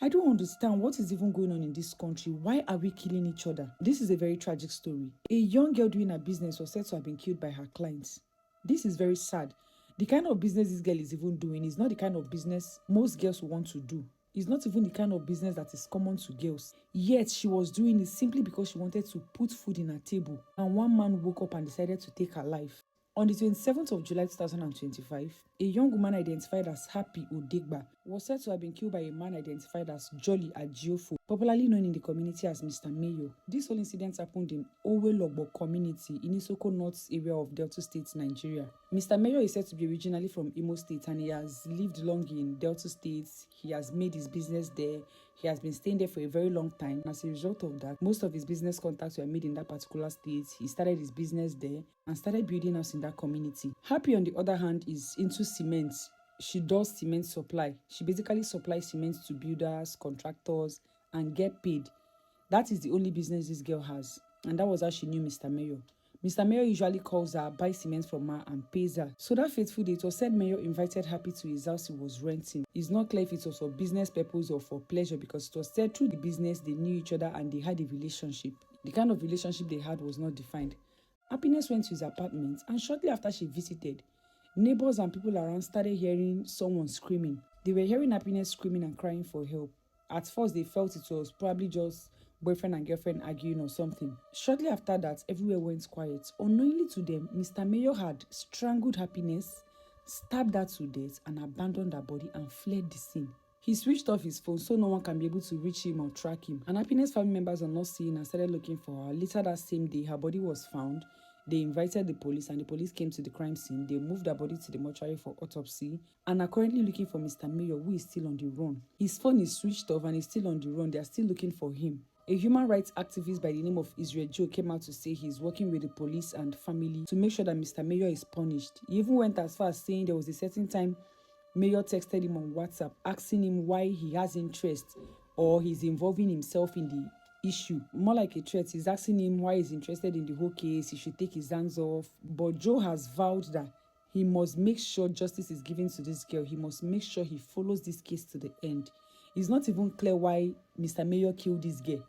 I don't understand what is even going on in this country. Why are we killing each other? This is a very tragic story. A young girl doing her business was said to have been killed by her clients. This is very sad. The kind of business this girl is even doing is not the kind of business most girls want to do. It's not even the kind of business that is common to girls. Yet she was doing it simply because she wanted to put food in her table. And one man woke up and decided to take her life. On the 27th of July 2025, a young woman identified as Happy Odigba was said to have been killed by a man identified as Jolly Ajiofo, popularly known in the community as Mr. Mayo. This whole incident happened in Owelogbo community in Isoko North area of Delta State, Nigeria. Mr. Mayo is said to be originally from Imo State and he has lived long in Delta State. He has made his business there. He has been staying there for a very long time. As a result of that, most of his business contacts were made in that particular state. He started his business there and started building house in that community. Happy, on the other hand, is into cement. She does cement supply. She basically supplies cement to builders, contractors, and get paid. That is the only business this girl has. And that was how she knew Mr. Mayo. Mr. Mayo usually calls her, buys cement from her, and pays her. So that fateful day, it was said Mayo invited Happy to his house he was renting. It's not clear if it was for business purpose or for pleasure because it was said through the business they knew each other and they had a relationship. The kind of relationship they had was not defined. Happiness went to his apartment and shortly after she visited, neighbors and people around started hearing someone screaming. They were hearing Happiness screaming and crying for help. At first, they felt it was probably just boyfriend and girlfriend arguing or something. Shortly after that, everywhere went quiet. Unknowingly to them, Mr. Mayo had strangled Happiness, stabbed her to death, and abandoned her body and fled the scene. He switched off his phone so no one can be able to reach him or track him. And Happiness family members are not seeing and started looking for her. Later that same day, her body was found. They invited the police and the police came to the crime scene. They moved her body to the mortuary for autopsy and are currently looking for Mr. Mayo, who is still on the run. His phone is switched off and he's still on the run. They are still looking for him. A human rights activist by the name of Israel Joe came out to say he's working with the police and family to make sure that Mr. Mayo is punished. He even went as far as saying there was a certain time Mayo texted him on WhatsApp asking him why he has interest or he's involving himself in the issue. More like a threat, he's asking him why he's interested in the whole case, he should take his hands off. But Joe has vowed that he must make sure justice is given to this girl. He must make sure he follows this case to the end. It's not even clear why Mr. Mayo killed this girl.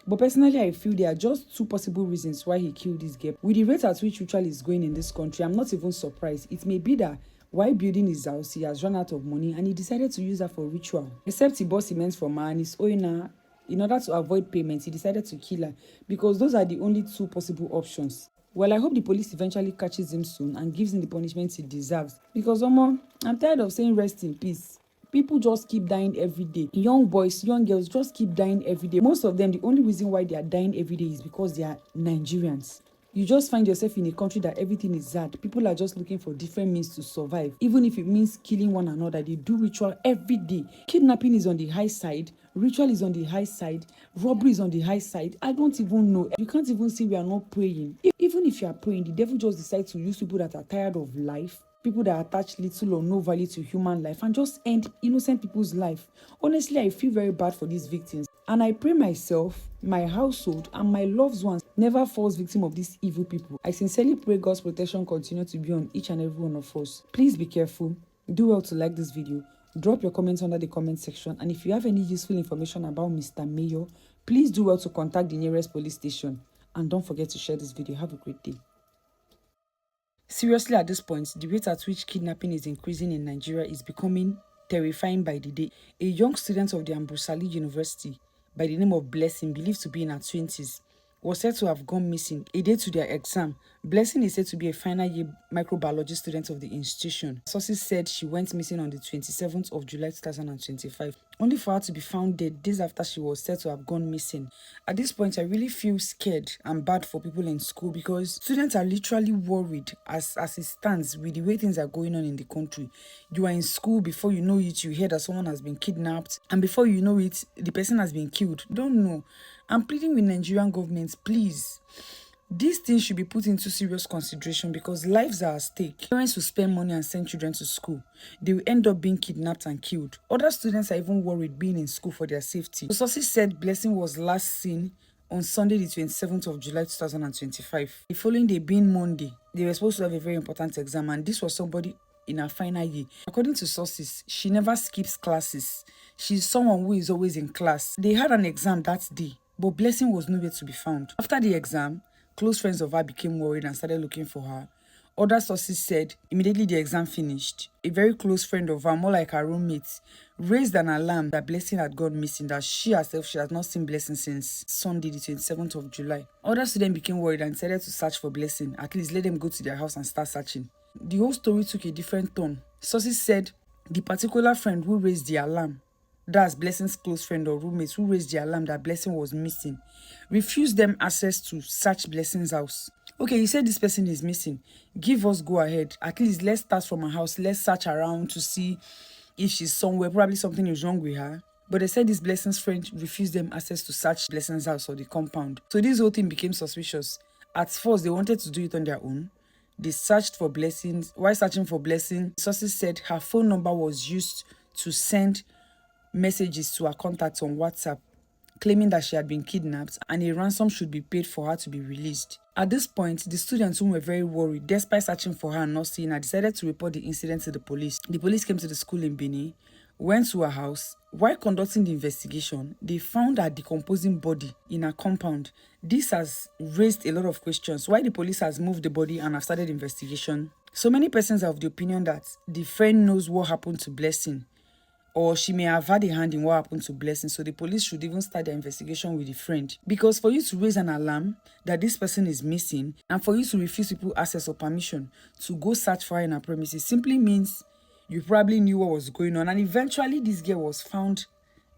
But personally, I feel there are just two possible reasons why he killed this girl. With the rate at which ritual is going in this country, I'm not even surprised. It may be that while building his house, he has run out of money and he decided to use her for ritual. Except he bought cement from her and is owing her. In order to avoid payments, he decided to kill her because those are the only two possible options. Well, I hope the police eventually catches him soon and gives him the punishment he deserves. Because, I'm tired of saying rest in peace. People just keep dying every day. Young boys, young girls just keep dying every day. Most of them, the only reason why they are dying every day is because they are Nigerians. You just find yourself in a country that everything is hard. People are just looking for different means to survive. Even if it means killing one another, they do ritual every day. Kidnapping is on the high side. Ritual is on the high side. Robbery is on the high side. I don't even know. You can't even say we are not praying. Even if you are praying, the devil just decides to use people that are tired of life, people that attach little or no value to human life, and just end innocent people's life. Honestly, I feel very bad for these victims. And I pray myself, my household, and my loved ones never falls victim of these evil people. I sincerely pray God's protection continue to be on each and every one of us. Please be careful. Do well to like this video. Drop your comments under the comment section. And if you have any useful information about Mr. Mayo, please do well to contact the nearest police station. And don't forget to share this video. Have a great day. Seriously, at this point, the rate at which kidnapping is increasing in Nigeria is becoming terrifying by the day. A young student of the Ambrosali University by the name of Blessing, believed to be in her 20s, was said to have gone missing a day to their exam. Blessing is said to be a final year microbiology student of the institution. Sources said she went missing on the 27th of July 2025, only for her to be found dead days after she was said to have gone missing. At this point, I really feel scared and bad for people in school because students are literally worried as it stands with the way things are going on in the country. You are in school, before you know it, you hear that someone has been kidnapped, and before you know it, the person has been killed. Don't know. I'm pleading with Nigerian government, please. These things should be put into serious consideration because lives are at stake. Parents will spend money and send children to school. They will end up being kidnapped and killed. Other students are even worried being in school for their safety. The sources said Blessing was last seen on Sunday the 27th of July 2025. The following day being Monday, they were supposed to have a very important exam, and this was somebody in her final year. According to sources, she never skips classes. She's someone who is always in class. They had an exam that day, but Blessing was nowhere to be found. After the exam, close friends of her became worried and started looking for her. Other sources said immediately the exam finished, a very close friend of her, more like her roommate, raised an alarm that Blessing had gone missing, that she herself she had not seen Blessing since Sunday, the 27th of July. Other students became worried and decided to search for Blessing, at least let them go to their house and start searching. The whole story took a different turn. Sources said the particular friend who raised the alarm, that's Blessing's close friend or roommate who raised the alarm that Blessing was missing, refused them access to search Blessing's house. Okay, you said this person is missing. Give us go ahead. At least let's start from her house. Let's search around to see if she's somewhere. Probably something is wrong with her. But they said this Blessing's friend refused them access to search Blessing's house or the compound. So this whole thing became suspicious. At first, they wanted to do it on their own. They searched for Blessing. While searching for Blessing, sources said her phone number was used to send messages to her contacts on WhatsApp, claiming that she had been kidnapped and a ransom should be paid for her to be released. At this point, the students, who were very worried, despite searching for her and not seeing her, decided to report the incident to the police. The police came to the school in Benin, went to her house. While conducting the investigation, they found her decomposing body in her compound. This has raised a lot of questions. Why the police has moved the body and have started investigation? So many persons are of the opinion that the friend knows what happened to Blessing, or she may have had a hand in what happened to Blessing, so the police should even start their investigation with the friend. Because for you to raise an alarm that this person is missing, and for you to refuse people access or permission to go search for her in her premises, simply means you probably knew what was going on, and eventually this girl was found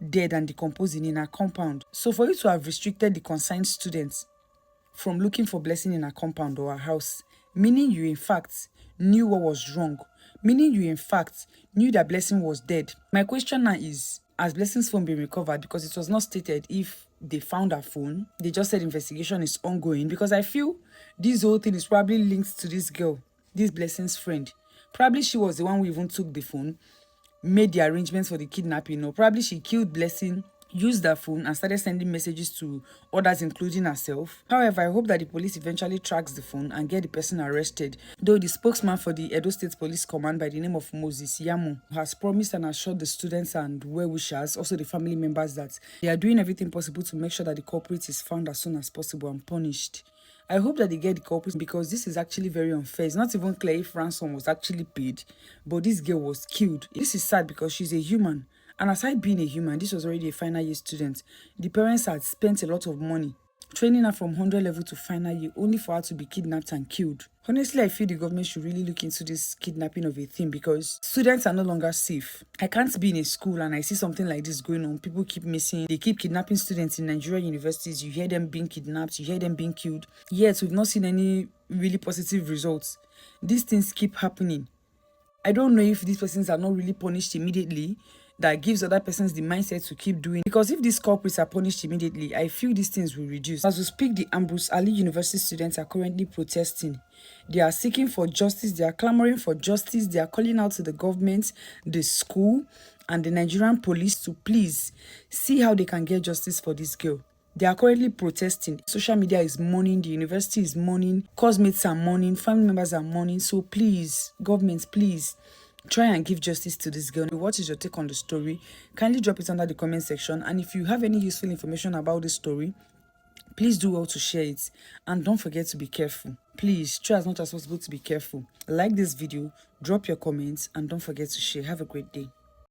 dead and decomposing in her compound. So for you to have restricted the concerned students from looking for Blessing in her compound or her house, meaning you in fact knew what was wrong, meaning you in fact knew that Blessing was dead. My question now is, has Blessing's phone been recovered? Because it was not stated if they found her phone. They just said investigation is ongoing, because I feel this whole thing is probably linked to this girl, this Blessing's friend. Probably she was the one who even took the phone, made the arrangements for the kidnapping, or probably she killed Blessing, used her phone and started sending messages to others, including herself. However, I hope that the police eventually tracks the phone and get the person arrested. Though the spokesman for the Edo State Police Command by the name of Moses Yamo has promised and assured the students and well-wishers, also the family members, that they are doing everything possible to make sure that the culprit is found as soon as possible and punished. I hope that they get the culprit, because this is actually very unfair. It's not even clear if ransom was actually paid, but this girl was killed. This is sad because she's a human. And aside being a human, this was already a final year student. The parents had spent a lot of money training her from 100 level to final year, only for her to be kidnapped and killed. Honestly, I feel the government should really look into this kidnapping of a thing, because students are no longer safe. I can't be in a school and I see something like this going on. People keep missing. They keep kidnapping students in Nigerian universities. You hear them being kidnapped. You hear them being killed. Yet, we've not seen any really positive results. These things keep happening. I don't know if these persons are not really punished immediately, that gives other persons the mindset to keep doing. Because if these culprits are punished immediately, I feel these things will reduce. As we speak, the Ambrose Ali University students are currently protesting. They are seeking for justice. They are clamoring for justice. They are calling out to the government, the school, and the Nigerian police to please see how they can get justice for this girl. They are currently protesting. Social media is mourning. The university is mourning. Classmates are mourning. Family members are mourning. So please, government, please, try and give justice to this girl. What is your take on the story? Kindly drop it under the comment section. And if you have any useful information about this story, please do well to share it. And don't forget to be careful. Please try as much as possible to be careful. Like this video, drop your comments, and don't forget to share. Have a great day.